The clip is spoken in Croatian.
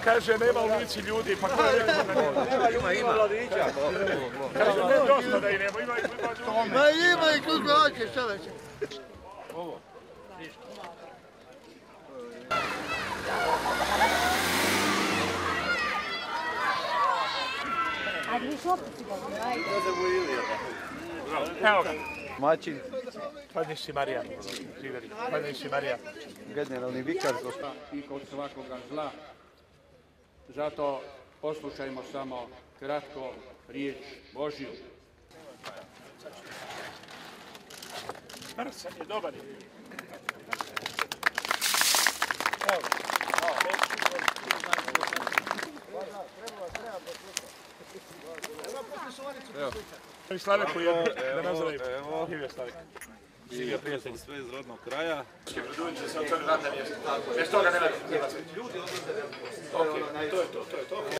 Kaže, nema u Lici ljudi, pa ko je rekao da nema? Ima mladića. Kaže, ne dosta da i nema, ima ljudi. Ma ima i koliko hoćeš, čoveče. Ovo. Ajde, vi šopiti ga, ajde. Evo ga. Mačin. Kladneš si Marija, živjeli. Kladneš si Marija. Generalni vikar. I kod svakoga zla. Zato poslušajmo samo kratko riječ Božju. Mrsan je dobar. Evo ga. Evo. Slavek koji je da nazove. Živio Slavek. Živio prijatelj sve iz rodnog kraja. Vrdunica se otvori radna mjesta. Bez toga ne radi. Ljudi odlaze. Ok, to je to.